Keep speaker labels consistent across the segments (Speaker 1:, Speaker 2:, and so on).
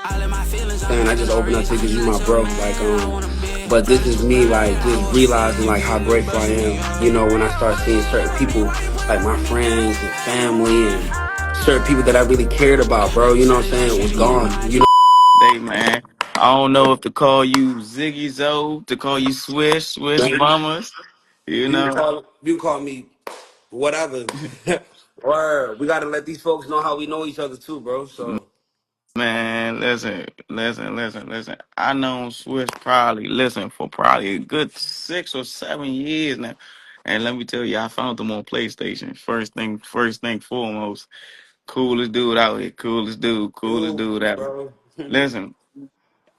Speaker 1: And I just opened up to you because you my bro. But this is me like just realizing like how grateful I am. When I start seeing certain people like my friends and family and certain people that I really cared about, bro. You know what I'm saying? It was gone.
Speaker 2: Day, man. I don't know if to call you Ziggy Zoe, to call you Swish Mamas. You know,
Speaker 1: You can call me whatever. Or we gotta let these folks know how we know each other too, bro. So
Speaker 2: man. Listen. I known Swish for probably a good 6 or 7 years now. And let me tell you, I found him on PlayStation. First thing foremost, coolest dude out here, coolest
Speaker 1: you,
Speaker 2: dude out.
Speaker 1: bro.
Speaker 2: Listen,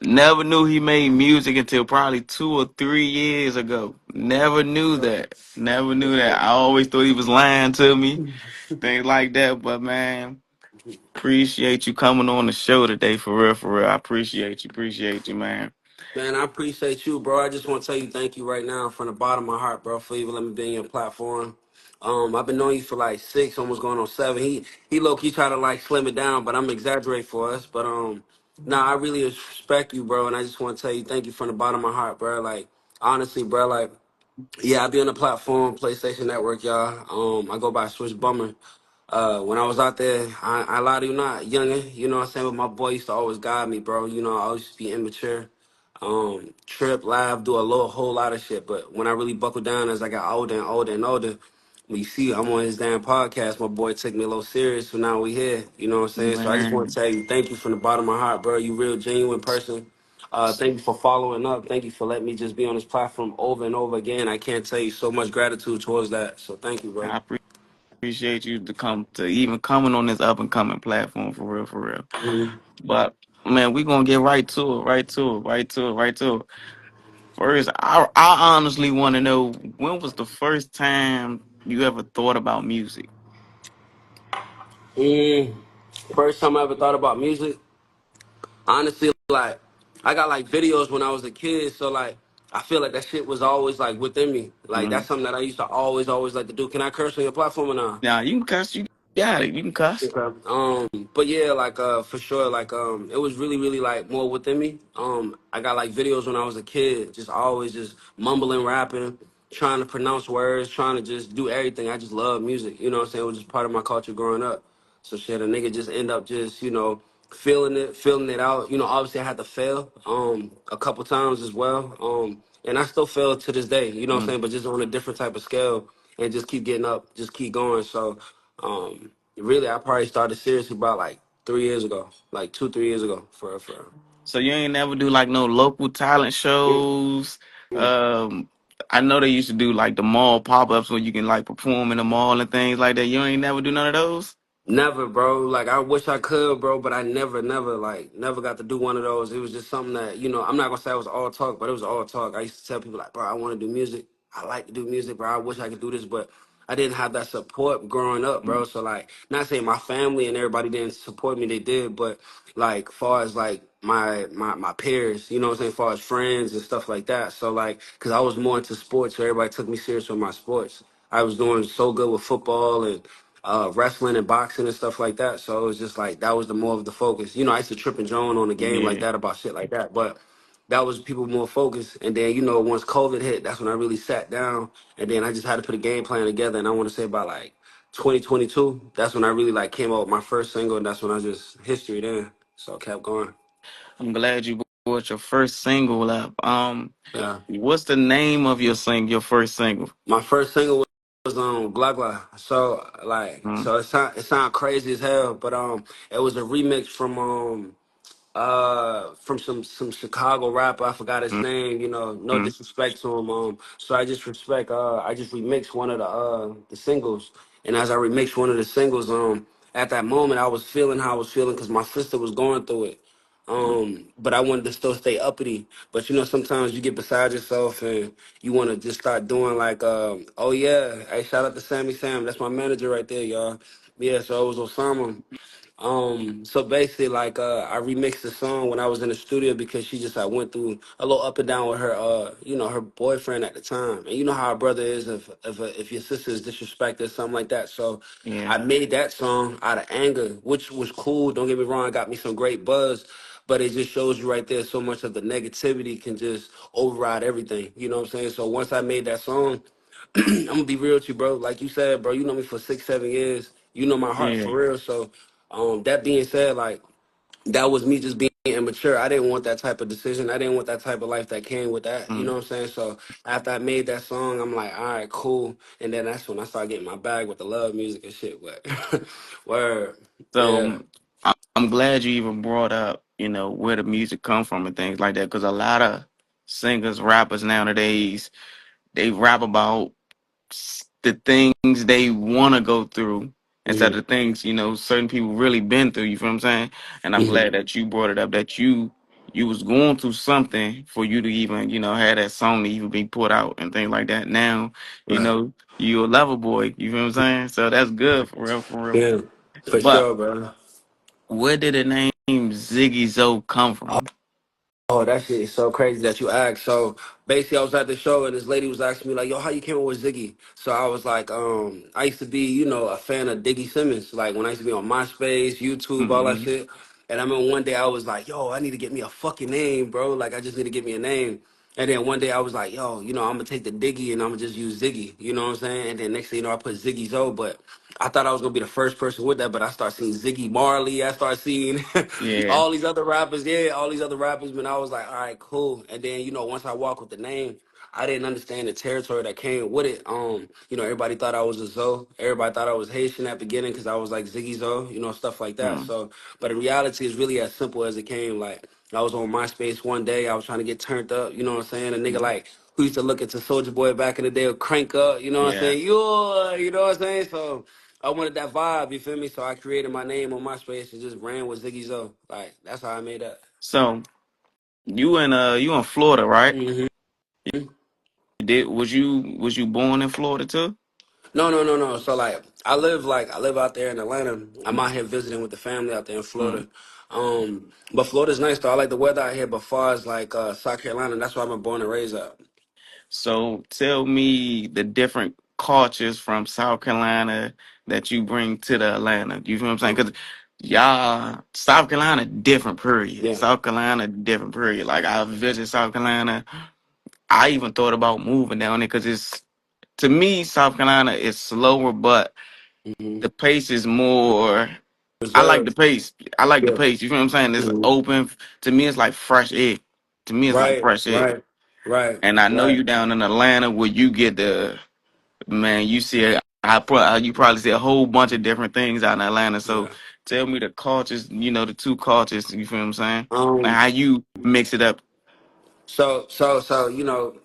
Speaker 2: never knew he made music until probably 2 or 3 years ago. Never knew that. Never knew that. I always thought he was lying to me, things like that. But man, appreciate you coming on the show today, for real, for real. I appreciate you, man.
Speaker 1: Man, I appreciate you, bro. I just want to tell you thank you right now from the bottom of my heart, bro, for even letting me be on your platform. I've been knowing you for like 6, almost going on 7. He low key try to like slim it down, but I'm exaggerating for us. But nah, I really respect you, bro, and I just want to tell you thank you from the bottom of my heart, bro. Like honestly, bro, like yeah, I be on the platform, PlayStation Network, y'all. I go by Switch Bummer. When I was out there, I lie to you not, youngin', you know what I'm saying? But my boy used to always guide me, bro. I always used to be immature. Trip, laugh, do whole lot of shit. But when I really buckled down as I got older and older and older, when you see I'm on his damn podcast, my boy took me a little serious, so now we here. You know what I'm saying? So I just want to
Speaker 2: Man,
Speaker 1: tell you, thank you from the bottom of my heart, bro. You real genuine person. Thank you for following up. Thank you for letting me just be on this platform over and over again. I can't tell you so much gratitude towards that. So thank you, bro.
Speaker 2: I appreciate you to even coming on this up and coming platform, for real, for real.
Speaker 1: Mhm.
Speaker 2: But man, we gonna get right to it. First, I honestly want to know, when was the first time you ever thought about music?
Speaker 1: Mm, First time I ever thought about music, honestly, like I got like videos when I was a kid, so like I feel like that shit was always like within me. Like
Speaker 2: Mm.
Speaker 1: that's something that I used to always like to do. Can I curse on your platform or not?
Speaker 2: Now you can cuss, you got it, you can cuss.
Speaker 1: Okay. But yeah, like for sure, like it was really like more within me. I got like videos when I was a kid, just always just mumbling, rapping, trying to pronounce words, trying to just do everything. I just love music, you know what I'm saying? It was just part of my culture growing up. So shit, a nigga just end up just, feeling it out. Obviously I had to fail, a couple times as well. And I still fail to this day, you know what I'm
Speaker 2: Mm.
Speaker 1: saying? But just on a different type of scale and just keep getting up, just keep going. So, really, I probably started seriously about like 3 years ago, like 2, 3 years ago, for real, for
Speaker 2: So you ain't never do like no local talent shows.
Speaker 1: real.
Speaker 2: Um, I know they used to do like the mall pop ups where you can like perform in the mall and things like that. You ain't never do none of those.
Speaker 1: Never, bro. Like I wish I could, bro, but I never got to do one of those. It was just something that, I'm not gonna say it was all talk, but it was all talk. I used to tell people like, bro, I want to do music. I like to do music, bro. I wish I could do this, but I didn't have that support growing up, bro.
Speaker 2: Mm.
Speaker 1: So like, not saying my family and everybody didn't support me, they did, but like, far as like my peers, you know what I'm saying, far as friends and stuff like that. So like, cause I was more into sports, so everybody took me serious with my sports. I was doing so good with football and wrestling and boxing and stuff like that. So it was just like that was the more of the focus. I used to trip and drone on the game like
Speaker 2: Yeah.
Speaker 1: that about shit like that, but that was people more focused. And then once COVID hit, that's when I really sat down, and then I just had to put a game plan together. And I want to say about like 2022, that's when I really like came out with my first single, and that's when I just history then. So I kept going.
Speaker 2: I'm glad you brought your first single up.
Speaker 1: Yeah,
Speaker 2: What's the name of your first single?
Speaker 1: my first single was Gla Gla. So like,
Speaker 2: Mm.
Speaker 1: so it sound crazy as hell, but it was a remix from some Chicago rapper. I forgot his
Speaker 2: Mm.
Speaker 1: name. No
Speaker 2: Mm.
Speaker 1: disrespect to him. So I just remixed one of the singles, and as I remixed one of the singles, at that moment I was feeling how I was feeling because my sister was going through it. But I wanted to still stay uppity. But sometimes you get beside yourself and you want to just start doing like, oh yeah, hey, shout out to Sammy Sam. That's my manager right there, y'all. Yeah, so it was Osama. So basically, like, I remixed the song when I was in the studio because she just went through a little up and down with her, her boyfriend at the time, and you know how a brother is if your sister is disrespected, something like that. So
Speaker 2: Yeah.
Speaker 1: I made that song out of anger, which was cool. Don't get me wrong, it got me some great buzz, but it just shows you right there so much of the negativity can just override everything. You know what I'm saying? So once I made that song, I'm gonna be real with you, bro. Like you said, bro, you know me for 6, 7 years. You know my heart
Speaker 2: Yeah.
Speaker 1: for real. So, that being said, like that was me just being immature. I didn't want that type of decision. I didn't want that type of life that came with that. You know
Speaker 2: Mm.
Speaker 1: what I'm saying? So after I made that song, I'm like, all right, cool. And then that's when I started getting my bag with the love music and shit. But word, yeah,
Speaker 2: So I'm glad you even brought up, you know, where the music come from and things like that, because a lot of singers, rappers nowadays, they rap about the things they want to go through instead
Speaker 1: hmm
Speaker 2: of the things, you know, certain people really been through. You feel what I'm saying? And I'm
Speaker 1: hmm
Speaker 2: glad that you brought it up, that you was going through something for you to even, you know, have that song to even be put out and things like that. Now, you
Speaker 1: right,
Speaker 2: know, you a level boy. You feel what I'm saying? So that's good for real, for real.
Speaker 1: yeah, for
Speaker 2: But
Speaker 1: sure, bro.
Speaker 2: where did the name Ziggy Zoe come from?
Speaker 1: Oh, that shit is so crazy that you asked. So basically, I was at the show and this lady was asking me like, "Yo, how you came up with Ziggy?" So I was like, I used to be, a fan of Diggy Simmons, like when I used to be on MySpace, YouTube, all that
Speaker 2: Mm-hmm.
Speaker 1: shit. And I remember one day I was like, "Yo, I need to get me a fucking name, bro. Like I just need to get me a name." And then one day I was like, "Yo, I'm gonna take the Diggy and I'm gonna just use Ziggy." You know what I'm saying? And then next thing you know, I put Ziggy Zoe, but I thought I was gonna be the first person with that, but I start seeing Ziggy Marley. I start seeing
Speaker 2: Yeah.
Speaker 1: all these other rappers. Yeah, all these other rappers. Man, I was like, all right, cool. And then once I walked with the name, I didn't understand the territory that came with it. Everybody thought I was a Zoe. Everybody thought I was Haitian at the beginning because I was like Ziggy Zoe. Stuff like that.
Speaker 2: Mm.
Speaker 1: So, but in reality, it's really as simple as it came. Like I was on MySpace one day. I was trying to get turned up. You know what I'm saying? A nigga like who used to look into Soldier Boy back in the day would crank up. You know what I'm
Speaker 2: Yeah.
Speaker 1: saying? You know what I'm saying? So. I wanted that vibe, you feel me? So I created my name on MySpace and just ran with Ziggy Zoe. Like that's how I made that.
Speaker 2: So you in Florida, right?
Speaker 1: hmm
Speaker 2: Was you born in Florida too?
Speaker 1: No, no, no, no. So I live out there in Atlanta. I'm out here visiting with the family out there in
Speaker 2: Mm.
Speaker 1: Florida. But Florida's nice though. I like the weather out here. But far as like South Carolina, that's where I've been born and raised at.
Speaker 2: So tell me the different cultures from South Carolina that you bring to the Atlanta. You feel what I'm saying? Because y'all, South Carolina, different period.
Speaker 1: Yeah.
Speaker 2: South Carolina, different period. Like I visited South Carolina. I even thought about moving down there because it's to me, South Carolina is slower, but
Speaker 1: hmm
Speaker 2: the pace is more. I like the
Speaker 1: Reserved.
Speaker 2: pace. I like the
Speaker 1: Yeah.
Speaker 2: pace. You feel what I'm saying? It's
Speaker 1: hmm
Speaker 2: open. To me, it's like fresh air. To me, it's like
Speaker 1: Right.
Speaker 2: fresh air.
Speaker 1: Right. Right.
Speaker 2: And I know
Speaker 1: Right.
Speaker 2: you down in Atlanta where you get the man. You see, you probably see a whole bunch of different things out in Atlanta. So
Speaker 1: Yeah.
Speaker 2: tell me the cultures. You know, the two cultures. You feel what I'm saying? And
Speaker 1: Um.
Speaker 2: how you mix it up.
Speaker 1: So,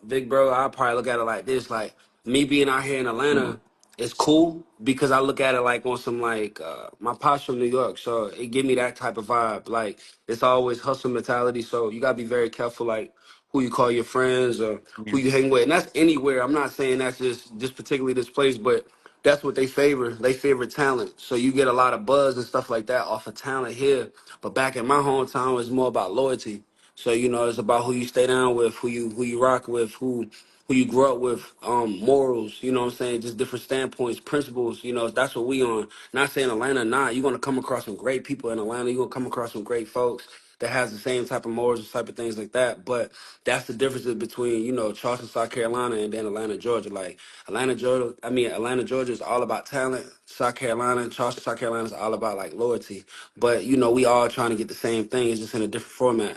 Speaker 1: big bro, I probably look at it like this: like me being out here in
Speaker 2: Mm,
Speaker 1: Atlanta is cool because I look at it like on some like my pops from New York, so it give me that type of vibe. Like it's always hustle mentality, so you gotta be very careful, like who you call your friends or who
Speaker 2: yeah.
Speaker 1: you hang with, and that's anywhere. I'm not saying that's just particularly this place, but that's what they favor. They favor talent, so you get a lot of buzz and stuff like that off of talent here. But back in my hometown, it's more about loyalty. So it's about who you stay down with, who you rock with, who you grew up with, morals. You know what I'm saying? Just different standpoints, principles. That's what we on. Not saying Atlanta, not. You're gonna come across some great people in Atlanta. You're gonna come across some great folks that has the same type of morals and type of things like that. But that's the differences between Charleston, South Carolina, and then Atlanta, Georgia. Like Atlanta, Georgia is all about talent. South Carolina, Charleston, South Carolina is all about like loyalty. But we all trying to get the same thing. It's just in a different format.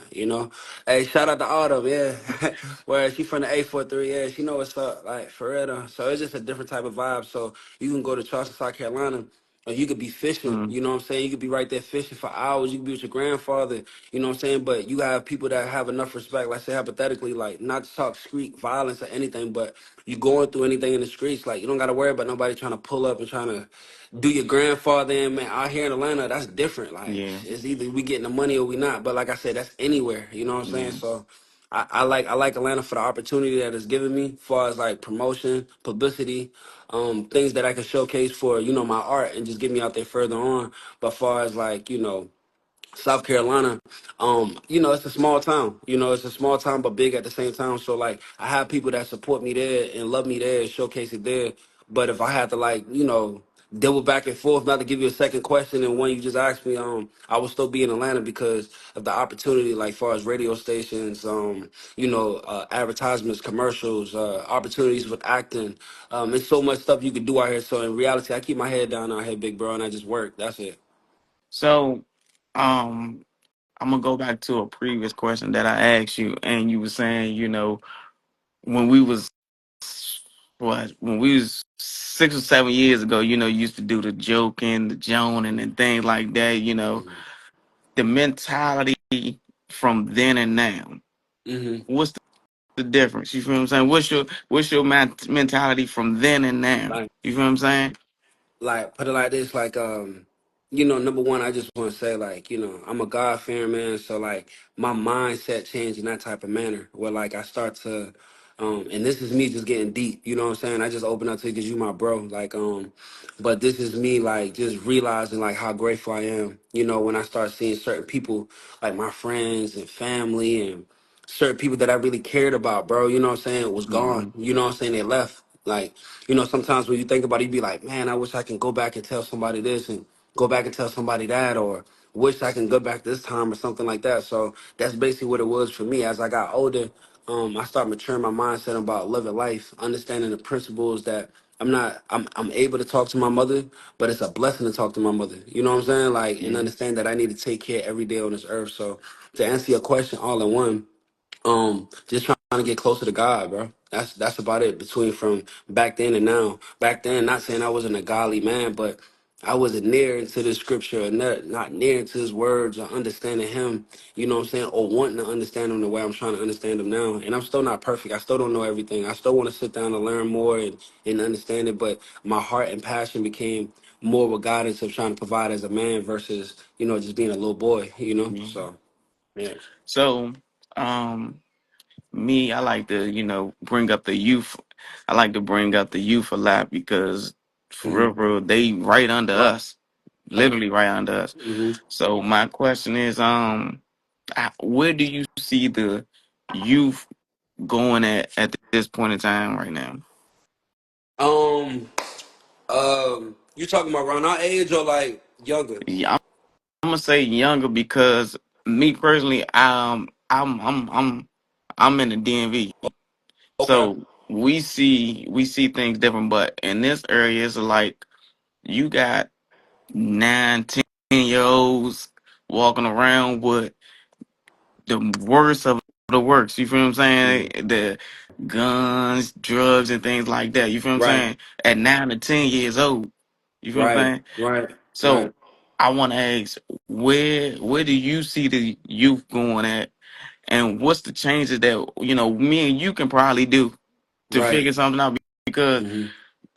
Speaker 1: Hey, shout out to Autumn, yeah. Whereas she from the 843, yeah, she know what's up, like for real though. So it's just a different type of vibe. So you can go to Charleston, South Carolina. Or you could be fishing,
Speaker 2: Mm,
Speaker 1: you know what I'm saying? You could be right there fishing for hours. You could be with your grandfather, you know what I'm saying? But you have people that have enough respect, like say hypothetically, like not to talk street violence or anything, but you going through anything in the streets, like you don't gotta worry about nobody trying to pull up and trying to do your grandfather in, man. Out here in Atlanta, that's different. Like
Speaker 2: yeah.
Speaker 1: it's either we getting the money or we not. But like I said, that's anywhere, you know what I'm saying?
Speaker 2: Yeah.
Speaker 1: So I like Atlanta for the opportunity that it's given me, as far as like promotion, publicity, things that I can showcase for my art and just get me out there further on. But far as like South Carolina, it's a small town. It's a small town but big at the same time. So like I have people that support me there and love me there and showcase it there. But if I had to like, double back and forth, not to give you a second question and one you just asked me, I will still be in Atlanta because of the opportunity, like far as radio stations, advertisements, commercials, opportunities with acting. There's so much stuff you could do out here. So in reality, I keep my head down out here, big bro, and I just work. That's it.
Speaker 2: So, I'm gonna go back to a previous question that I asked you, and you were saying, when we was when we was 6 or 7 years ago, you used to do the joking, the joning, and things like that. The mentality from then and now.
Speaker 1: Mm-hmm.
Speaker 2: What's the difference? You feel what I'm saying? What's your mentality from then and now? You feel what I'm saying?
Speaker 1: Like put it like this, like number one, I just want to say, like, I'm a God fearing man, so like my mindset changed in that type of manner where like I start to and this is me just getting deep, you know what I'm saying? I just open up to you because you my bro, like but this is me like just realizing like how grateful I am, when I start seeing certain people, like my friends and family and certain people that I really cared about, bro, you know what I'm saying, was gone,
Speaker 2: Hmm.
Speaker 1: you know what I'm saying, they left. Like, sometimes when you think about it, you be like, man, I wish I can go back and tell somebody this and go back and tell somebody that, or wish I can go back this time or something like that. So that's basically what it was for me. As I got older, I started maturing my mindset about living life, understanding the principles that I'm able to talk to my mother, but it's a blessing to talk to my mother. You know what I'm saying? Like, and
Speaker 2: Yeah.
Speaker 1: understand that I need to take care every day on this earth. So to answer your question all in one, just trying to get closer to God, bro. That's about it. Between from back then and now. Back then, not saying I wasn't a godly man, but I wasn't near into the scripture, or not near into his words, or understanding him. You know what I'm saying, or wanting to understand him the way I'm trying to understand him now. And I'm still not perfect. I still don't know everything. I still want to sit down and learn more and understand it. But my heart and passion became more with guidance of trying to provide as a man versus just being a little boy.
Speaker 2: Yeah.
Speaker 1: So yeah.
Speaker 2: So, um, me, I like to, bring up the youth. I like to bring up the youth a lot because
Speaker 1: Mhm.
Speaker 2: for real, they right under
Speaker 1: Right.
Speaker 2: us, literally right under us.
Speaker 1: Hmm.
Speaker 2: So my question is, where do you see the youth going at this point in time right now?
Speaker 1: Um, you talking about around our age or like younger?
Speaker 2: Yeah, I'm gonna say younger because me personally, I'm in the DMV,
Speaker 1: Okay.
Speaker 2: so we see things different. But in this area, it's like you got 9, 10 year olds walking around with the worst of the works. You feel what I'm saying?
Speaker 1: Hmm.
Speaker 2: The guns, drugs, and things like that. You feel what I'm
Speaker 1: Right.
Speaker 2: saying? At 9 to 10 years old. You feel what I'm
Speaker 1: Right.
Speaker 2: saying?
Speaker 1: Right. Right.
Speaker 2: So I want to ask, where do you see the youth going at, and what's the changes that me and you can probably do to
Speaker 1: Right.
Speaker 2: figure something out? Because
Speaker 1: Hmm.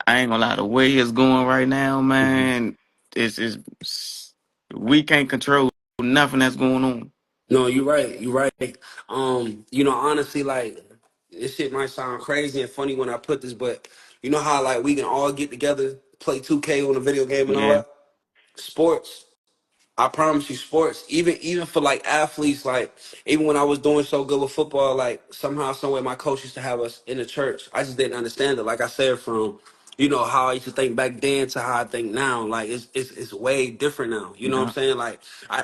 Speaker 2: I ain't gonna lie, the way it's going right now,
Speaker 1: Hmm.
Speaker 2: man, it's we can't control nothing that's going on.
Speaker 1: No, you're right. You're right. Honestly, like this shit might sound crazy and funny when I put this, but you know how like we can all get together, play 2K on a video game and all
Speaker 2: Yeah,
Speaker 1: that. Sports. I promise you, sports, even for like athletes, like even when I was doing so good with football, like somehow, someway, my coach used to have us in the church. I just didn't understand it. Like I said, from how I used to think back then to how I think now, like it's way different now. You know what I'm
Speaker 2: yeah,
Speaker 1: saying? Like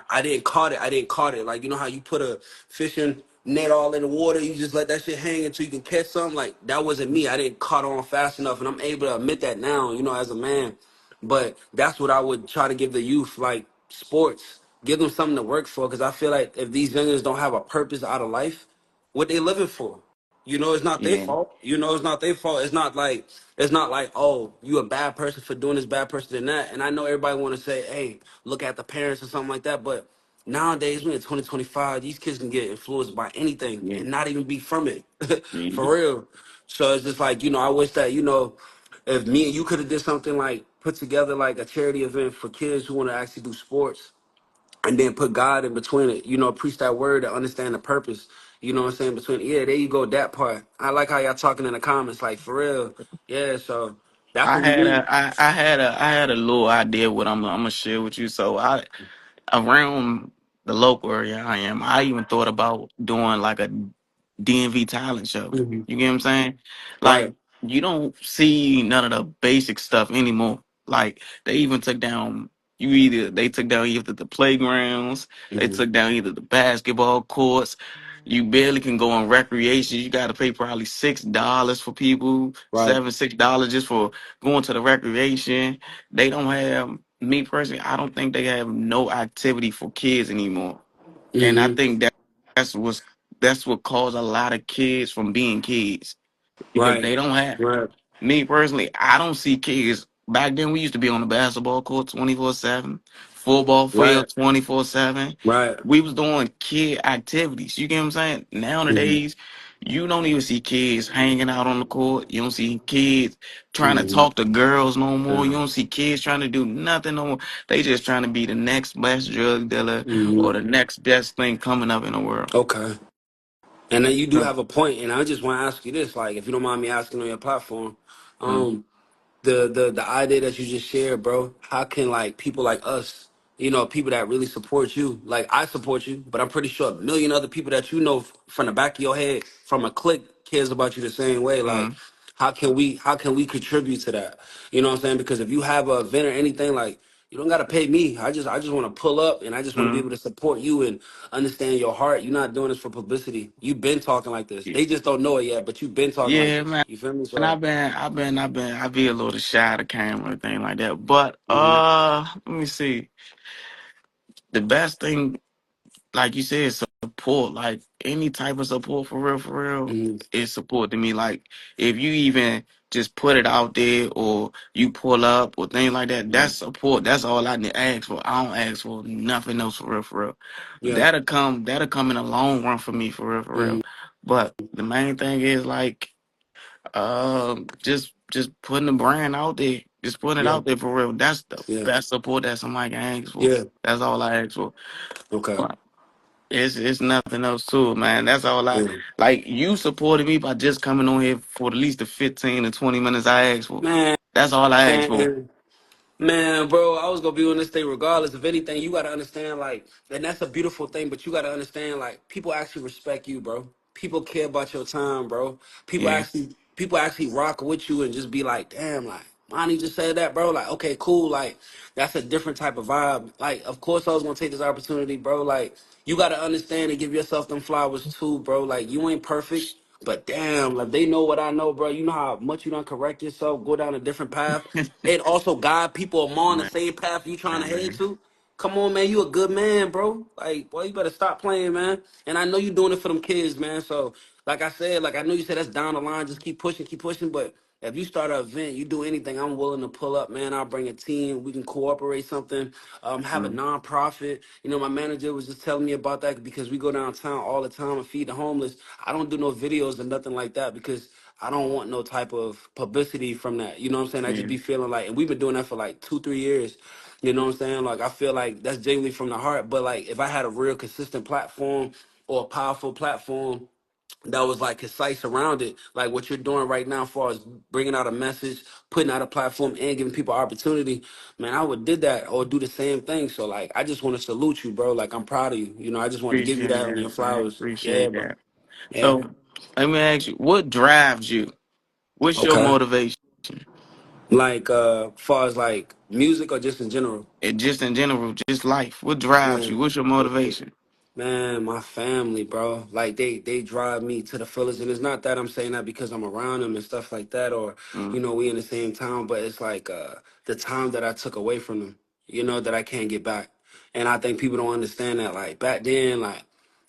Speaker 1: I didn't caught it. I didn't caught it. Like how you put a fishing net all in the water, you just let that shit hang until you can catch something. Like that wasn't me. I didn't caught on fast enough, and I'm able to admit that now. As a man. But that's what I would try to give the youth, like sports, give them something to work for. Because I feel like if these youngins don't have a purpose out of life, what they living for? It's not their
Speaker 2: yeah,
Speaker 1: fault. It's not their fault. It's not like, oh, you a bad person for doing this, bad person than that. And I know everybody want to say, hey, look at the parents or something like that. But nowadays, we in 2025, these kids can get influenced by anything
Speaker 2: yeah,
Speaker 1: and not even be from it,
Speaker 2: yeah.
Speaker 1: for real. So it's just like, I wish that, if me and you could have did something like put together like a charity event for kids who want to actually do sports and then put God in between it, preach that word and understand the purpose. You know what I'm saying? Between yeah, there you go, that part. I like how y'all talking in the comments, like for real. Yeah, so that's
Speaker 2: I
Speaker 1: what we
Speaker 2: had
Speaker 1: need.
Speaker 2: a I had a little idea what I'm gonna share with you. So I around the local area I even thought about doing like a DMV talent show.
Speaker 1: Hmm.
Speaker 2: You get what I'm saying? Like
Speaker 1: Right.
Speaker 2: you don't see none of the basic stuff anymore. Like they even took down they took down either the playgrounds, they
Speaker 1: Hmm.
Speaker 2: took down either the basketball courts. You barely can go on recreation. You got to pay probably $6 for people,
Speaker 1: Right.
Speaker 2: $6 just for going to the recreation. They don't have me personally. I don't think they have no activity for kids anymore, and I
Speaker 1: Hmm.
Speaker 2: think that's what's that's what caused a lot of kids from being kids because
Speaker 1: Right.
Speaker 2: they don't have.
Speaker 1: Right.
Speaker 2: Me personally, I don't see kids. Back then, we used to be on the basketball court 24/7, football
Speaker 1: Right.
Speaker 2: field 24/7.
Speaker 1: Right.
Speaker 2: We was doing kid activities. You get what I'm saying?
Speaker 1: Hmm.
Speaker 2: Nowadays, you don't even see kids hanging out on the court. You don't see kids trying to
Speaker 1: Hmm.
Speaker 2: talk to girls no more. You
Speaker 1: Yeah.
Speaker 2: don't see kids trying to do nothing no more. They just trying to be the next best drug dealer
Speaker 1: Hmm.
Speaker 2: or the next best thing coming up in the world.
Speaker 1: Okay. And then you do
Speaker 2: So,
Speaker 1: have a point, and I just want to ask you this, like, if you don't mind me asking on your platform,
Speaker 2: mm,
Speaker 1: um, the idea that you just shared, bro. How can like people like us, people that really support you, like I support you, but I'm pretty sure a million other people that from the back of your head, from a click, cares about you the same way. Like,
Speaker 2: mm,
Speaker 1: how can we contribute to that? You know what I'm saying? Because if you have a event or anything, like you don't gotta pay me. I just want to pull up and I just want to be
Speaker 2: mm.
Speaker 1: able to support you and understand your heart. You're not doing this for publicity. You've been talking like this. They just don't know it yet, but you've been talking like
Speaker 2: Yeah,
Speaker 1: this.
Speaker 2: man.
Speaker 1: You feel me?
Speaker 2: And
Speaker 1: So.
Speaker 2: I be a little shy of the camera and thing like that. But
Speaker 1: Mhm.
Speaker 2: let me see. The best thing, like you said, support. Like any type of support for real,
Speaker 1: Mhm.
Speaker 2: is support to me. Like if you even just put it out there or you pull up or things like that,
Speaker 1: Yeah.
Speaker 2: that's support. That's all I need ask for. I don't ask for nothing else for real.
Speaker 1: Yeah.
Speaker 2: That'll come in the long run for me for real.
Speaker 1: Mhm.
Speaker 2: But the main thing is like just putting the brand out there. Just putting it
Speaker 1: Yeah.
Speaker 2: out there for real. That's the
Speaker 1: Yeah.
Speaker 2: best support that somebody can ask for.
Speaker 1: Yeah.
Speaker 2: That's all I ask for.
Speaker 1: Okay.
Speaker 2: But it's nothing else to it, man. That's all I
Speaker 1: Yeah.
Speaker 2: like. You supported me by just coming on here for at least the 15 to 20 minutes I asked for.
Speaker 1: Man,
Speaker 2: That's all I asked for.
Speaker 1: man, bro, I was gonna be on this thing regardless of anything. You gotta understand, like, and that's a beautiful thing, but you gotta understand, like, people actually respect you, bro. People care about your time, bro. People
Speaker 2: Yeah.
Speaker 1: actually, people actually rock with you and just be like, damn, like, Monty just said that, bro. Like, okay, cool. Like, that's a different type of vibe. Like, of course, I was gonna take this opportunity, bro. Like, you gotta understand and give yourself them flowers too, bro. Like, you ain't perfect. But damn, like they know what I know, bro. You know how much you don't correct yourself, go down a different path, and also guide people more on the
Speaker 2: Man,
Speaker 1: same path you trying to head
Speaker 2: man.
Speaker 1: to. Come on, man, you a good man, bro. Like, boy, you better stop playing, man. And I know you doing it for them kids, man. So, like I said, like I know you said that's down the line, just keep pushing. But if you start an event, you do anything, I'm willing to pull up, man. I'll bring a team. We can cooperate something. Have a
Speaker 2: Mm,
Speaker 1: nonprofit. My manager was just telling me about that because we go downtown all the time and feed the homeless. I don't do no videos or nothing like that because I don't want no type of publicity from that. You know what I'm saying? I just
Speaker 2: yeah.
Speaker 1: be feeling like, and we've been doing that for like 2, 3 years. You know what I'm saying? Like I feel like that's genuinely from the heart. But like if I had a real consistent platform or a powerful platform that was like concise around it, like what you're doing right now, as far as bringing out a message, putting out a platform, and giving people opportunity, man, I would did that or do the same thing. So like, I just want to salute you, bro. Like I'm proud of you. I just want to give you
Speaker 2: Appreciate
Speaker 1: that on your
Speaker 2: that, man.
Speaker 1: flowers. Yeah,
Speaker 2: Appreciate
Speaker 1: bro.
Speaker 2: that.
Speaker 1: Yeah.
Speaker 2: So let me ask you, what drives you? What's your
Speaker 1: Okay.
Speaker 2: motivation?
Speaker 1: Like, far as like music or just in general.
Speaker 2: And just in general, just life. What drives you?
Speaker 1: Man,
Speaker 2: What's your motivation?
Speaker 1: man, my family, bro. Like they drive me to the fullest, and it's not that I'm saying that because I'm around them and stuff like that, or
Speaker 2: Mm,
Speaker 1: we in the same town, but it's like the time that I took away from them, that I can't get back, and I think people don't understand that. Like back then, like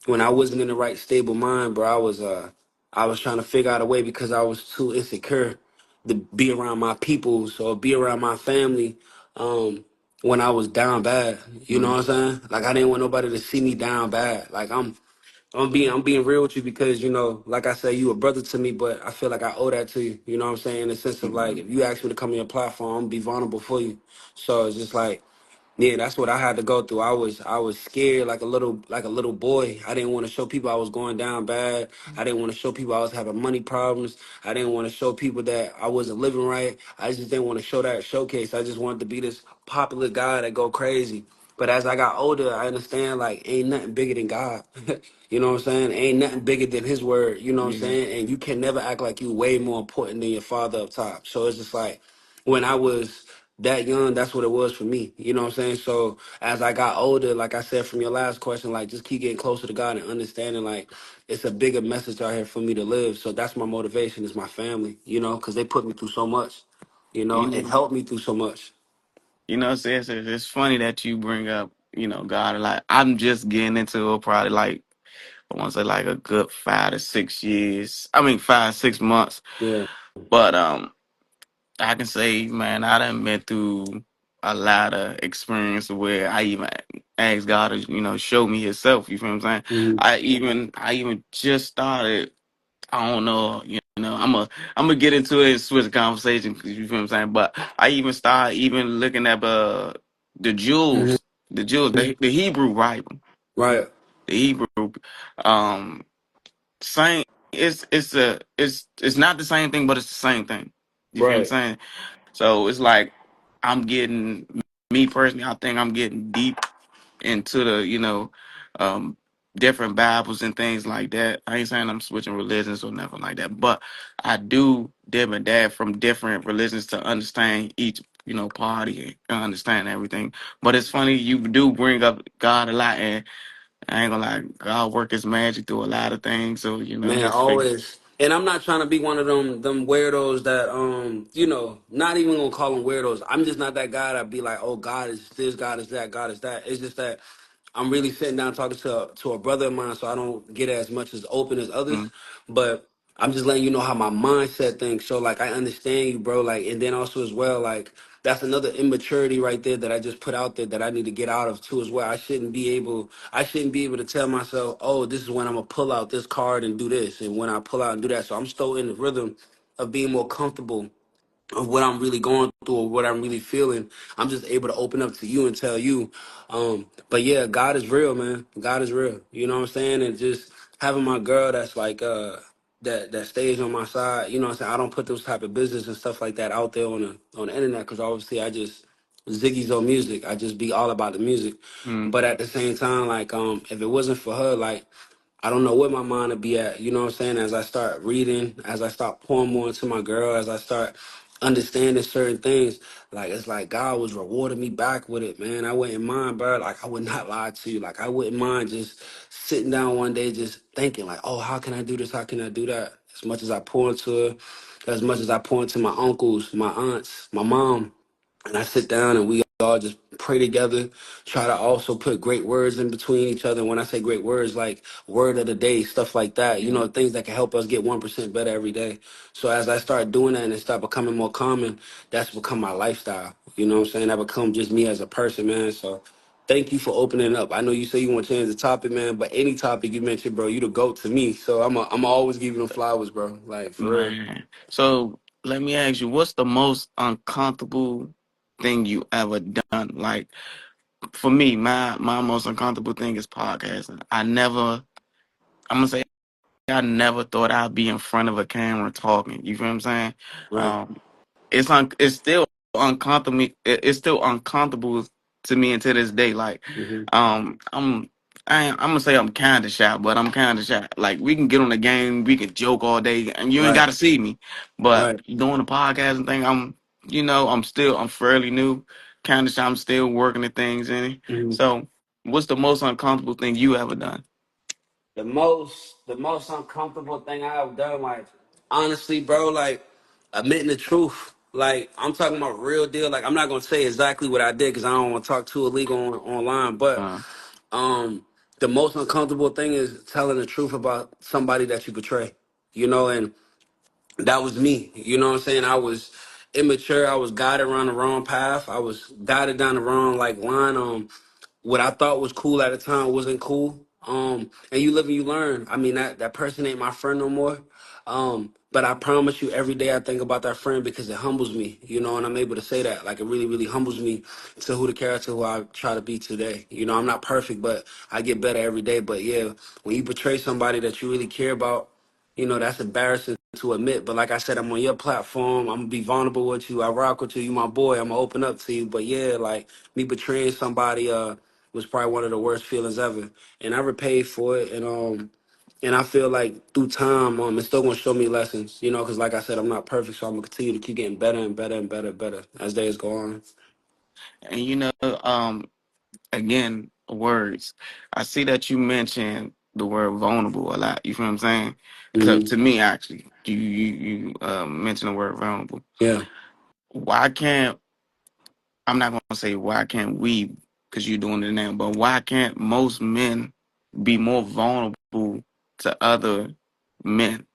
Speaker 1: when I wasn't in the right stable mind, bro, I was trying to figure out a way because I was too insecure to be around my peoples or be around my family. When I was down bad. You know
Speaker 2: mm,
Speaker 1: what I'm saying? Like I didn't want nobody to see me down bad. Like I'm being real with you because like I said, you a brother to me, but I feel like I owe that to you. You know what I'm saying? In the sense of like,
Speaker 2: mm,
Speaker 1: if you ask me to come on your platform, I'm gonna be vulnerable for you. So it's just like, yeah, that's what I had to go through. I was scared like a little boy. I didn't want to show people I was going down bad. I didn't want to show people I was having money problems. I didn't want to show people that I wasn't living right. I just didn't want to show that showcase. I just wanted to be this popular guy that go crazy. But as I got older, I understand like ain't nothing bigger than God. You know what I'm saying? Ain't nothing bigger than his word. You know what I'm
Speaker 2: yeah.
Speaker 1: saying? And you can never act like you way more important than your father up top. So it's just like when I was that young, that's what it was for me. You know what I'm saying? So as I got older, like I said from your last question, like just keep getting closer to God and understanding like it's a bigger message out here for me to live. So that's my motivation is my family, you know, because they put me through so much, you know,
Speaker 2: You
Speaker 1: and
Speaker 2: know,
Speaker 1: helped me through so much.
Speaker 2: it's funny that you bring up, God. Like I'm just getting into it probably like I want to say like a good 5 to 6 years. I mean 5 6 months.
Speaker 1: Yeah.
Speaker 2: But I can say, man, I done been through a lot of experience where I even asked God to, show me Himself. You feel what I'm saying?
Speaker 1: Hmm.
Speaker 2: I even just started. I don't know. I'm gonna get into it and switch the conversation. 'Cause you feel what I'm saying? But I even started even looking at the
Speaker 1: Hmm.
Speaker 2: Jews, the Hebrew Bible,
Speaker 1: Right.
Speaker 2: the Hebrew. Um, same. It's not the same thing, but it's the same thing. You feel what I'm
Speaker 1: Right.
Speaker 2: saying? So it's like I'm getting me personally. I think I'm getting deep into the um, different Bibles and things like that. I ain't saying I'm switching religions or nothing like that, but I do dib and dab from different religions to understand each party and understand everything. But it's funny you do bring up God a lot, and I ain't gonna lie, God work His magic through a lot of things. So
Speaker 1: Man,
Speaker 2: just figure.
Speaker 1: always. And I'm not trying to be one of them weirdos that you know, not even gonna call them weirdos. I'm just not that guy that be like, oh, God is this, God is that, God is that. It's just that I'm really sitting down talking to a brother of mine, so I don't get as much as open as others.
Speaker 2: Mm,
Speaker 1: But I'm just letting you know how my mindset thinks. So like I understand you, bro. Like and then also as well, like that's another immaturity right there that I just put out there that I need to get out of too as well. I shouldn't be able to tell myself, oh, this is when I'm gonna pull out this card and do this, and when I pull out and do that. So I'm still in the rhythm of being more comfortable of what I'm really going through or what I'm really feeling. I'm just able to open up to you and tell you. But yeah, God is real, man. God is real. You know what I'm saying? And just having my girl that's like that stays on my side, you know what I'm saying? I don't put those type of business and stuff like that out there on the internet because obviously I just Ziggy's on music. I just be all about the music.
Speaker 2: mm,
Speaker 1: But at the same time, like if it wasn't for her, like I don't know where my mind would be at, you know what I'm saying? As I start reading, as I start pouring more into my girl, as I start understanding certain things, like it's like God was rewarding me back with it, man. I wouldn't mind, bro. Like I would not lie to you. Like I wouldn't mind just sitting down one day just thinking, like, oh, how can I do this? How can I do that? As much as I pour into her, as much as I pour into my uncles, my aunts, my mom, and I sit down and we all just pray together, try to also put great words in between each other. And when I say great words, like word of the day, stuff like that, you know, things that can help us get 1% better every day. So as I start doing that and it start becoming more common, that's become my lifestyle. You know what I'm saying? That become just me as a person, man. So thank you for opening up. I know you say you want to change the topic, man, but any topic you mentioned, bro, you the GOAT to me. So I'm always giving them flowers, bro. Like for real.
Speaker 2: man. So let me ask you, what's the most uncomfortable thing you ever done? Like for me, my most uncomfortable thing is podcasting. I'm gonna say I never thought I'd be in front of a camera talking. You feel what I'm saying?
Speaker 1: Right.
Speaker 2: Um, it's still uncomfortable. It's still uncomfortable to me until this day. Like,
Speaker 1: Hmm.
Speaker 2: um, I'm I'm gonna say I'm kind of shy, but I'm kind of shy. Like, we can get on the game, we can joke all day, and you ain't got
Speaker 1: Right.
Speaker 2: to see me. But
Speaker 1: Right.
Speaker 2: doing the podcasting thing, I'm fairly new, kind of shy. I'm still working the things in it.
Speaker 1: Mhm.
Speaker 2: So, what's the most uncomfortable thing you ever done?
Speaker 1: The most uncomfortable thing I've done, like honestly, bro, like admitting the truth. Like I'm talking about real deal. Like I'm not gonna say exactly what I did because I don't want to talk too illegal online. But
Speaker 2: Uh,
Speaker 1: the most uncomfortable thing is telling the truth about somebody that you betray. You know, and that was me. You know what I'm saying? I was immature. I was guided around the wrong path. I was guided down the wrong like line. What I thought was cool at the time wasn't cool. And you live and you learn. I mean, that person ain't my friend no more. But I promise you, every day I think about that friend because it humbles me, you know, and I'm able to say that. Like, it really, really humbles me to who the character who I try to be today. You know, I'm not perfect, but I get better every day. But yeah, when you betray somebody that you really care about, you know, that's embarrassing to admit. But like I said, I'm on your platform. I'm gonna be vulnerable with you. I rock with you. You my boy. I'm gonna open up to you. But yeah, like me betraying somebody was probably one of the worst feelings ever. And I repaid for it. And I feel like through time, it's still gonna show me lessons, you know, because like I said, I'm not perfect, so I'm gonna continue to keep getting better and better and better and better as days go on.
Speaker 2: And again, words. I see that you mentioned the word vulnerable a lot. You feel what I'm saying? To
Speaker 1: Hmm.
Speaker 2: me, actually, you mentioned the word vulnerable.
Speaker 1: Yeah.
Speaker 2: Why can't I'm not gonna say why can't we, because you're doing it now, but why can't most men be more vulnerable to other men?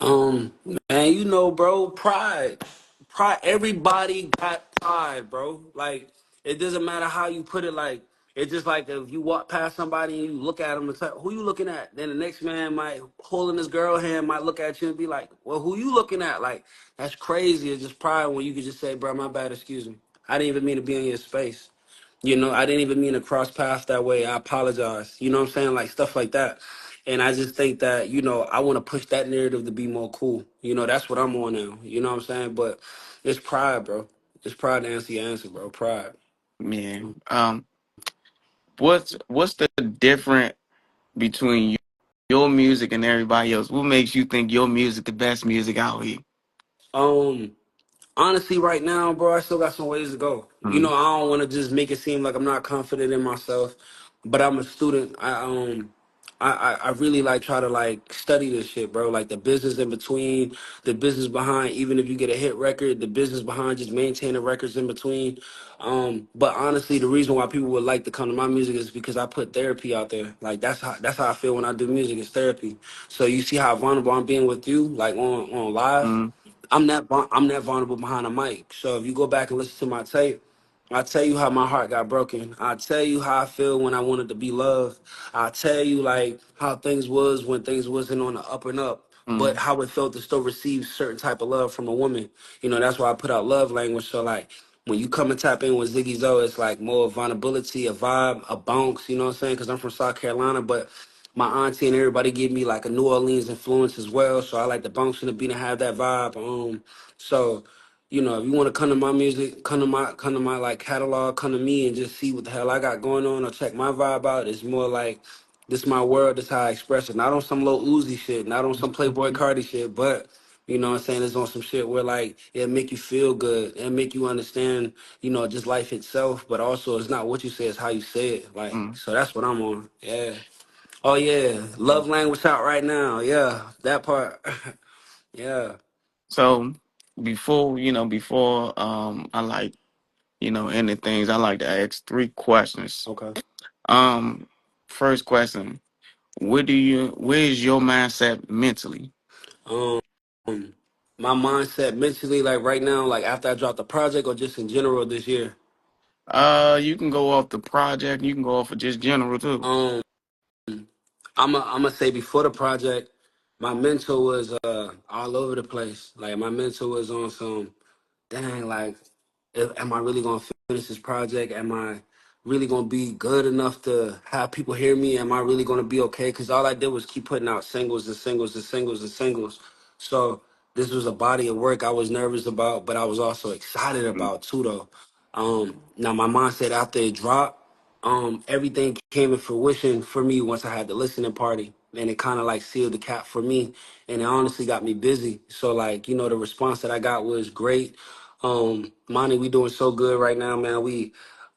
Speaker 1: Um, man, you know, bro, pride. Pride. Everybody got pride, bro. Like, it doesn't matter how you put it. Like, it's just like if you walk past somebody and you look at them, it's like, who you looking at? Then the next man might holding this girl hand might look at you and be like, well, who you looking at? Like, that's crazy. It's just pride when you could just say, bro, my bad, excuse me. I didn't even mean to be in your space. You know, I didn't even mean to cross paths that way. I apologize. You know what I'm saying? Like stuff like that. And I just think that, you know, I want to push that narrative to be more cool. You know, that's what I'm on now. You know what I'm saying? But it's pride, bro. It's pride to answer your answer, bro. Pride.
Speaker 2: Yeah. What's the difference between your music and everybody else? What makes you think your music the best music out here?
Speaker 1: Um, Honestly, right now, bro, I still got some ways to go. You
Speaker 2: Mm,
Speaker 1: know, I don't want to just make it seem like I'm not confident in myself, but I'm a student. I really like try to like study this shit, bro. Like the business in between, the business behind. Even if you get a hit record, the business behind just maintaining records in between. But honestly, the reason why people would like to come to my music is because I put therapy out there. Like that's how I feel when I do music. It's therapy. So you see how vulnerable I'm being with you, like on live.
Speaker 2: mm,
Speaker 1: I'm that vulnerable behind a mic. So if you go back and listen to my tape, I tell you how my heart got broken. I tell you how I feel when I wanted to be loved. I tell you like how things was when things wasn't on the up and up, but
Speaker 2: mm,
Speaker 1: how it felt to still receive certain type of love from a woman. You know, that's why I put out love language. So like when you come and tap in with Ziggy Zoe, it's like more vulnerability, a vibe, a bounce. You know what I'm saying? Because I'm from South Carolina, but my auntie and everybody give me like a New Orleans influence as well. So I like the bounce and the beat and have that vibe. So you know, if you want to come to my music, come to my like catalog, come to me and just see what the hell I got going on or check my vibe out. It's more like this my world, this how I express it. Not on some low Uzi shit, not on some Playboy Cardi shit, but you know what I'm saying, it's on some shit where like it'll make you feel good and make you understand, you know, just life itself, but also it's not what you say, it's how you say it. Like,
Speaker 2: mm.
Speaker 1: so that's what I'm on. Yeah. Oh yeah. Love language out right now. Yeah. That part. Yeah.
Speaker 2: So before I like ending things, I like to ask three questions.
Speaker 1: Okay.
Speaker 2: Um, First question: where is your mindset mentally?
Speaker 1: Um, my mindset mentally, like right now, like after I dropped the project or just in general this year.
Speaker 2: You can go off the project. You can go off of just general too.
Speaker 1: Um, I'm gonna say before the project, my mental was all over the place. Like my mental was on some dang, like, am I really gonna finish this project? Am I really gonna be good enough to have people hear me? Am I really gonna be okay? Because all I did was keep putting out singles and singles and singles and singles. So this was a body of work I was nervous about, but I was also excited
Speaker 2: Mm,
Speaker 1: about too, though. Now my mindset after it dropped, everything came in fruition for me once I had the listening party, and it kind of like sealed the cap for me, and it honestly got me busy. So like, you know, the response that I got was great. Monty, we doing so good right now, man. We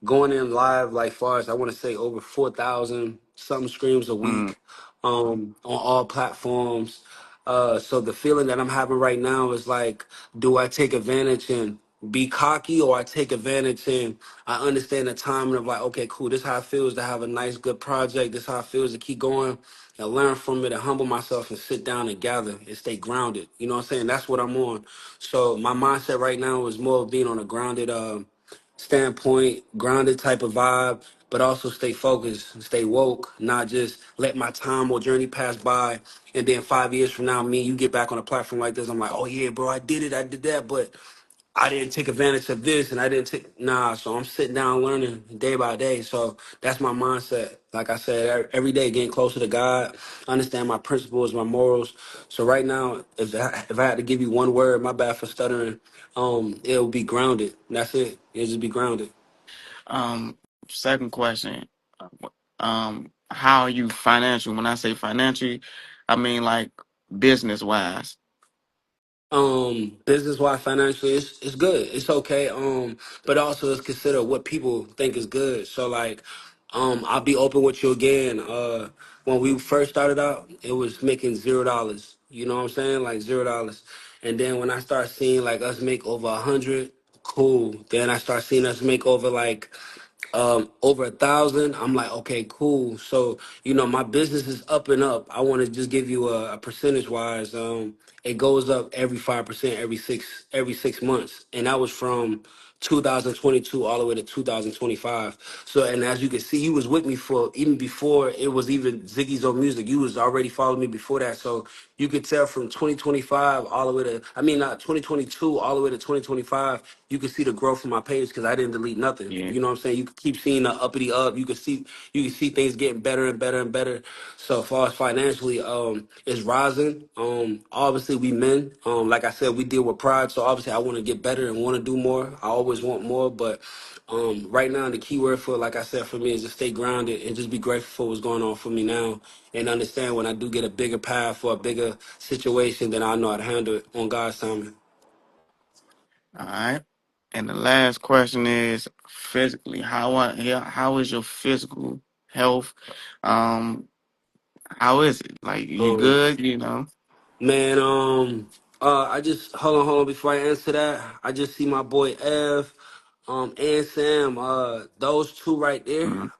Speaker 1: going in live like far as I want to say over 4,000 something streams a
Speaker 2: mm,
Speaker 1: week, on all platforms. So the feeling that I'm having right now is like, do I take advantage and be cocky, or I take advantage and I understand the timing of like, okay, cool, this how it feels to have a nice, good project. This how it feels to keep going and learn from it and humble myself and sit down and gather and stay grounded. You know what I'm saying? That's what I'm on. So my mindset right now is more of being on a grounded standpoint, grounded type of vibe, but also stay focused, stay woke, not just let my time or journey pass by. And then 5 years from now, me, you get back on a platform like this, I'm like, oh yeah, bro, I did it, I did that, but I didn't take advantage of this and I didn't take nah. So I'm sitting down learning day by day. So that's my mindset. Like I said, every day getting closer to God, understand my principles, my morals. So right now, if I had to give you one word, my bad for stuttering, it would be grounded. That's it. It'll just be grounded.
Speaker 2: Second question: how are you financial? When I say financially, I mean, like business wise.
Speaker 1: Business wise, financially, it's good. It's okay. But also it's considered what people think is good. So like, I'll be open with you again. When we first started out, it was making $0. You know what I'm saying? Like $0. And then when I start seeing like us make over 100, cool. Then I start seeing us make over like over 1,000. I'm like, okay, cool. So my business is up and up. I want to just give you a percentage wise. It goes up every 5% every six months, and that was from 2022 all the way to 2025. So, and as you can see, you was with me for even before it was even Ziggy's on Music. You was already following me before that. So you could tell from 2025 all the way to, I mean, not 2022 all the way to 2025, you could see the growth of my page because I didn't delete nothing.
Speaker 2: Yeah.
Speaker 1: You know what I'm saying? You could keep seeing the uppity up. You can see things getting better and better and better. So as far as financially, it's rising. Obviously we men, like I said, we deal with pride. So obviously I want to get better and want to do more. I always want more, but right now the key word for, like I said, for me is to stay grounded and just be grateful for what's going on for me now, and understand when I do get a bigger path or a bigger situation, then I know how to handle it on God's timing.
Speaker 2: All right. And the last question is physically. How is your physical health? Um, how is it? Like you
Speaker 1: Um,
Speaker 2: good? You know.
Speaker 1: Man, I just hold on before I answer that. I just see my boy Ev, and Sam, those two right there.
Speaker 2: Mhm.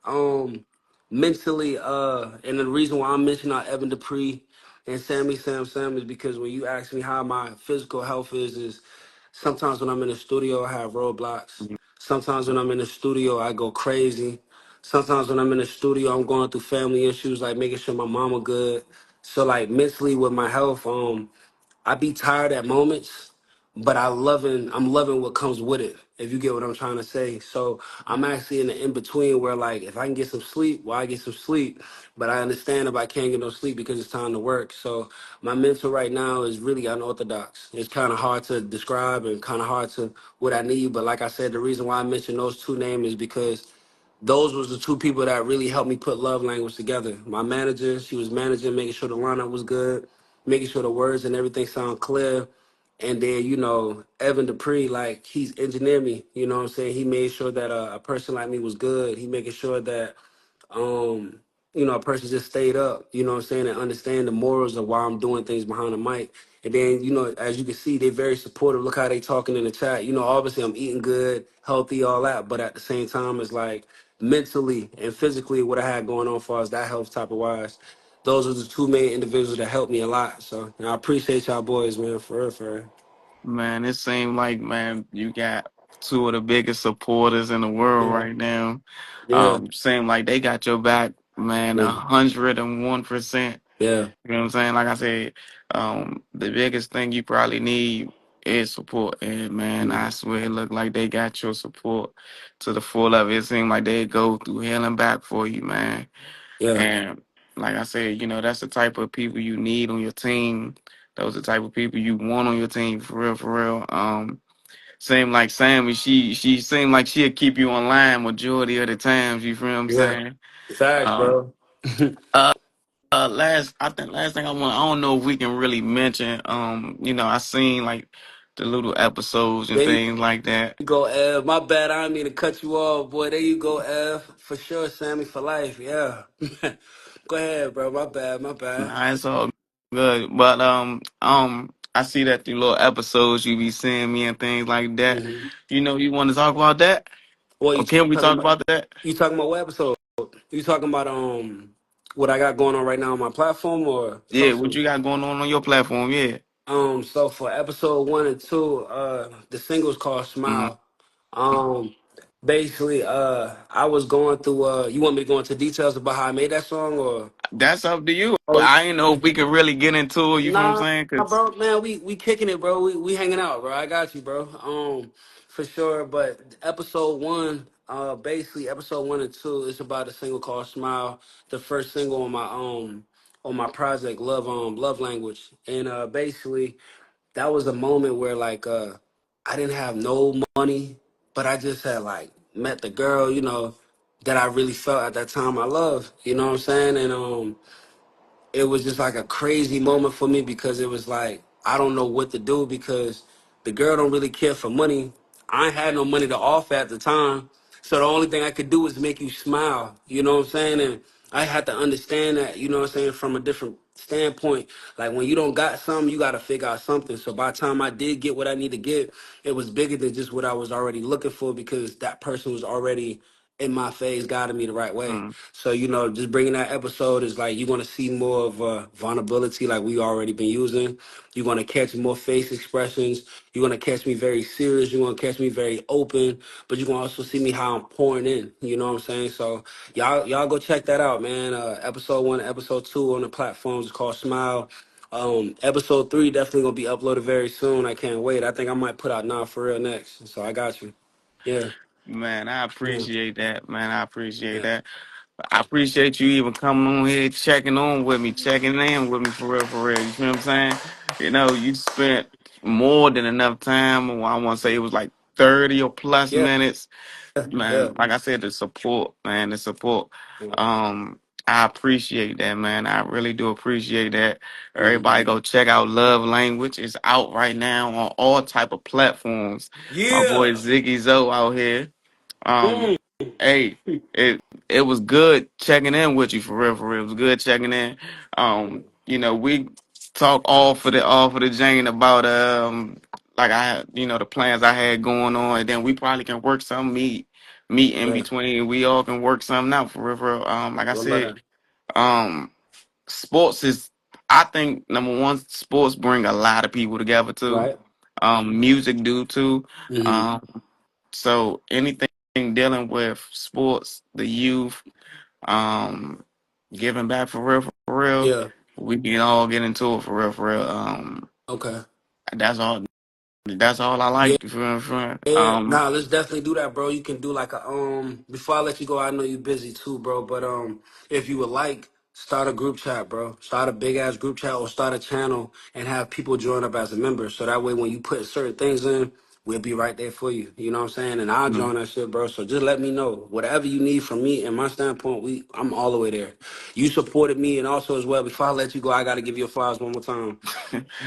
Speaker 1: Mentally, and the reason why I'm mentioning Evan Dupree and Sam is because when you ask me how my physical health is sometimes when I'm in the studio I have roadblocks. Sometimes when I'm in the studio I go crazy. Sometimes when I'm in the studio I'm going through family issues like making sure my mama good. So like mentally with my health, I be tired at moments, but I'm loving what comes with it, if you get what I'm trying to say. So I'm actually in the in between where like if I can get some sleep, well I get some sleep. But I understand if I can't get no sleep because it's time to work. So my mental right now is really unorthodox. It's kind of hard to describe and kind of hard to what I need. But like I said, the reason why I mentioned those two names is because those was the two people that really helped me put love language together. My manager, she was managing, making sure the lineup was good, making sure the words and everything sound clear. And then, Evan Dupree, like he's engineered me, you know what I'm saying? He made sure that a person like me was good. He making sure that um, a person just stayed up, you know what I'm saying, and understand the morals of why I'm doing things behind the mic. And then, as you can see, they very supportive. Look how they talking in the chat. Obviously I'm eating good, healthy, all that, but at the same time, it's like mentally and physically what I had going on for us, that health type of wise. Those are the two main individuals that helped me a lot. So I appreciate y'all boys, man, for real, for real.
Speaker 2: Man, it seemed like man, you got two of the biggest supporters in the world
Speaker 1: Yeah,
Speaker 2: right now.
Speaker 1: yeah,
Speaker 2: Seem like they got your back, man,
Speaker 1: yeah,
Speaker 2: 101%.
Speaker 1: yeah.
Speaker 2: You know what I'm saying? Like I said, the biggest thing you probably need is support. And man, I
Speaker 1: Mhm.
Speaker 2: swear it looked like they got your support to the full of it. It seemed like they go through hell and back for you, man.
Speaker 1: Yeah,
Speaker 2: And like I said, that's the type of people you need on your team. Those are the type of people you want on your team for real, for real. Same like Sammy, she seemed like she'll keep you online majority of the times, you feel what I'm
Speaker 1: yeah.
Speaker 2: saying?
Speaker 1: Facts,
Speaker 2: Um
Speaker 1: bro.
Speaker 2: uh last thing I don't know if we can really mention, I seen like the little episodes and
Speaker 1: There you
Speaker 2: things like that.
Speaker 1: go, Ev. My bad. I didn't mean to cut you off, boy. There you go, Ev. For sure, Sammy for life. Yeah. Go ahead, bro. My bad. My bad.
Speaker 2: Nah, it's all good. But I see that the little episodes you be seeing me and things like that.
Speaker 1: Hmm.
Speaker 2: You want to talk about that?
Speaker 1: Well,
Speaker 2: Or can we
Speaker 1: talking
Speaker 2: talk
Speaker 1: about
Speaker 2: about that?
Speaker 1: you talking about what episode? You talking about what I got going on right now on my platform or
Speaker 2: Yeah, what
Speaker 1: social?
Speaker 2: you got going on your platform? Yeah.
Speaker 1: So for episode 1 and 2, the single's called
Speaker 2: Mhm.
Speaker 1: Smile. Um, Basically, I was going through. You want me to go into details about how I made that song, or?
Speaker 2: That's up to you.
Speaker 1: Oh,
Speaker 2: I ain't know if we could really get into it. You feel what I'm
Speaker 1: nah,
Speaker 2: saying? Cause
Speaker 1: bro, man, we kicking it, bro. We hanging out, bro. I got you, bro. For sure. But episode 1, basically episode 1 and 2, it's about a single called Smile, the first single on my project Love Language, and basically that was a moment where like I didn't have no money, but I just had like met the girl, that I really felt at that time I love. You know what I'm saying? And it was just like a crazy moment for me because it was like I don't know what to do because the girl don't really care for money. I ain't had no money to offer at the time. So the only thing I could do is make you smile. You know what I'm saying? And I had to understand that, you know what I'm saying, from a different standpoint. Like when you don't got something, you gotta figure out something. So by the time I did get what I need to get, it was bigger than just what I was already looking for because that person was already in my phase, guiding me the right way.
Speaker 2: Mm.
Speaker 1: So, you know, just bringing that episode is like you're gonna see more of vulnerability like we already been using. You're gonna catch more face expressions. You're gonna catch me very serious. You're gonna catch me very open, but you're gonna also see me how I'm pouring in. You know what I'm saying? So y'all go check that out, man. Episode 1, episode 2 on the platforms is called Smile. Episode 3 definitely gonna be uploaded very soon. I can't wait. I think I might put out Nah For Real next. So I got you. Yeah,
Speaker 2: Man, I
Speaker 1: yeah,
Speaker 2: appreciate that. Man, I appreciate
Speaker 1: yeah,
Speaker 2: that. I appreciate you even coming on here, checking on with me, checking in with me for real, for real. You feel what I'm saying? You know, you spent more than enough time. Well, I want to say it was like 30 or plus
Speaker 1: yeah,
Speaker 2: minutes.
Speaker 1: yeah.
Speaker 2: Man, like I said, the support, man, the support. Um, I appreciate that, man. I really do appreciate that.
Speaker 1: Mhm.
Speaker 2: Everybody go check out Love Language. It's out right now on all type of platforms. My boy
Speaker 1: Yeah.
Speaker 2: Ziggy Zoe out here. Um,
Speaker 1: Mm.
Speaker 2: hey, it was good checking in with you for real, for real. It was good checking in. You know, we talk all for the Jane about like I had, you know, the plans I had going on, and then we probably can work some meet in
Speaker 1: Yeah.
Speaker 2: between. We all can work something out for real, for real. Like I
Speaker 1: I love
Speaker 2: said,
Speaker 1: that.
Speaker 2: um, sports is I think number one, sports bring a lot of people together too.
Speaker 1: Right.
Speaker 2: Music do too.
Speaker 1: Hmm.
Speaker 2: Um, so anything dealing with sports, the youth, um, giving back for real,
Speaker 1: Yeah.
Speaker 2: we can all get into it for real, for real.
Speaker 1: Okay.
Speaker 2: That's all. That's all I
Speaker 1: Yeah.
Speaker 2: like. You feel me? Feel me?
Speaker 1: Yeah. Nah, let's definitely do that, bro. You can do like a before I let you go, I know you're busy too, bro. But if you would like, start a group chat, bro. Start a big ass group chat or start a channel and have people join up as a member. So that way when you put certain things in, we'll be right there for you. You know what I'm saying? And I'll
Speaker 2: Mhm.
Speaker 1: join that shit, bro. So just let me know. Whatever you need from me and my standpoint, I'm all the way there. You supported me and also as well, before I let you go, I gotta give you a flowers one more time.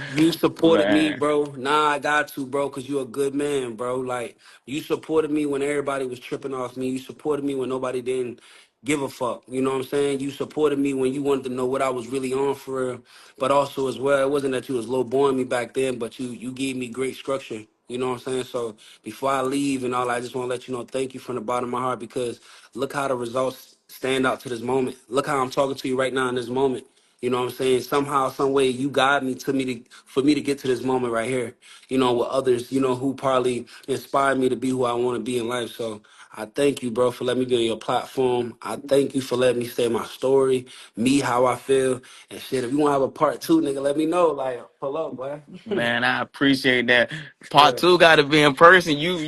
Speaker 1: You supported me,
Speaker 2: Man,
Speaker 1: bro. Nah, I got to, bro, because you're a good man, bro. Like, you supported me when everybody was tripping off me. You supported me when nobody didn't give a fuck. You know what I'm saying? You supported me when you wanted to know what I was really on for real. But also, as well, it wasn't that you was low born me back then, but you gave me great structure. You know what I'm saying? So before I leave and all, I just want to let you know thank you from the bottom of my heart because look how the results stand out to this moment. Look how I'm talking to you right now in this moment. You know what I'm saying? Somehow, some way, you guide me to me to for me to get to this moment right here. You know, with others, you know, who probably inspired me to be who I want to be in life. So I thank you, bro, for letting me be on your platform. I thank you for letting me say my story, me how I feel, and shit. If you want to have a part two, nigga, let me know. Like, pull up, boy.
Speaker 2: man, I appreciate that. Part
Speaker 1: Yeah,
Speaker 2: two got to be in person. You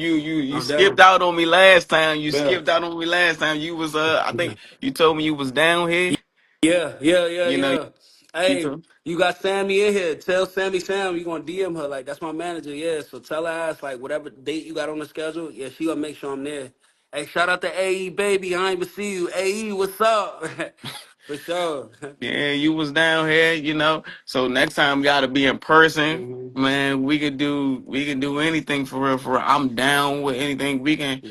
Speaker 1: I'm
Speaker 2: skipped
Speaker 1: down.
Speaker 2: out on me last time. You
Speaker 1: Yeah.
Speaker 2: skipped out on me last time. You was I think you told me you was down here.
Speaker 1: Yeah, yeah, yeah,
Speaker 2: You know,
Speaker 1: yeah.
Speaker 2: you
Speaker 1: Hey,
Speaker 2: told.
Speaker 1: you got Sammy in here. Tell Sammy Sam you gonna DM her. Like that's my manager. Yeah, so tell her ass like whatever date you got on the schedule. Yeah, she gonna make sure I'm there. Hey, shout out to AE baby. I ain't even see you. AE, what's up? For sure.
Speaker 2: Yeah, you was down here, you know. So next time we gotta be in person,
Speaker 1: Hmm.
Speaker 2: man. We can do anything for real, for real. I'm down with anything. We can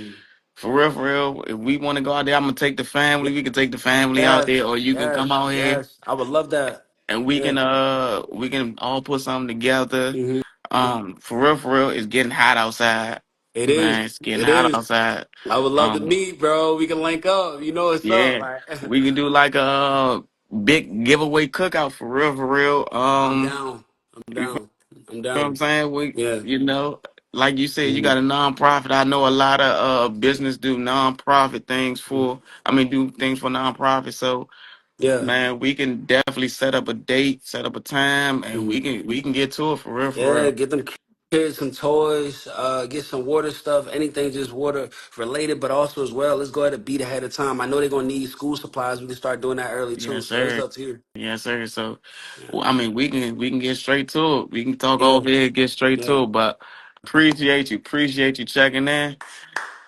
Speaker 2: for real, for real. If we want to go out there, I'm gonna take the family. We can take the family out there,
Speaker 1: Yes,
Speaker 2: or you can come
Speaker 1: yes,
Speaker 2: out here
Speaker 1: yes. I would love that.
Speaker 2: and
Speaker 1: Yeah.
Speaker 2: we can all put something together.
Speaker 1: Hmm.
Speaker 2: For real, it's getting hot outside.
Speaker 1: It is.
Speaker 2: Man, it's getting
Speaker 1: It
Speaker 2: hot
Speaker 1: is.
Speaker 2: outside.
Speaker 1: I would love to
Speaker 2: Um,
Speaker 1: meet, bro. We can link up. You know what's up.
Speaker 2: yeah,
Speaker 1: Like
Speaker 2: we can do like a big giveaway cookout for real, for real.
Speaker 1: I'm down. I'm
Speaker 2: You feel
Speaker 1: down. I'm
Speaker 2: what I'm
Speaker 1: down.
Speaker 2: saying?
Speaker 1: Yeah.
Speaker 2: You know, like you said, you
Speaker 1: Hmm.
Speaker 2: got a nonprofit. I know a lot of business do nonprofit things for. I mean, do things for nonprofit. So,
Speaker 1: Yeah.
Speaker 2: man, we can definitely set up a date, set up a time, and
Speaker 1: Hmm.
Speaker 2: we can get to it for real, for
Speaker 1: Yeah.
Speaker 2: real.
Speaker 1: Get them kids some toys. Get some water stuff. Anything just water related, but also as well. Let's go ahead and beat ahead of time. I know they're gonna need school supplies. We can start doing that early too.
Speaker 2: Yes,
Speaker 1: So it's
Speaker 2: sir.
Speaker 1: up to you.
Speaker 2: Yes, sir. So,
Speaker 1: Yeah.
Speaker 2: well, I mean, we can get straight to it. We can talk
Speaker 1: Yeah.
Speaker 2: over here, get straight
Speaker 1: Yeah.
Speaker 2: to it. But appreciate you checking in,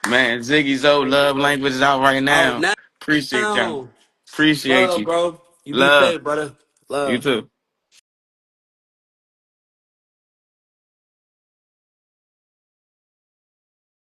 Speaker 2: man. Ziggy Zoe,
Speaker 1: Thank you,
Speaker 2: love
Speaker 1: bro.
Speaker 2: language is out right
Speaker 1: Out
Speaker 2: now. Appreciate y'all.
Speaker 1: now.
Speaker 2: Appreciate
Speaker 1: Love,
Speaker 2: you.
Speaker 1: bro. You be
Speaker 2: Love.
Speaker 1: safe, brother.
Speaker 2: You
Speaker 1: Love.
Speaker 2: too.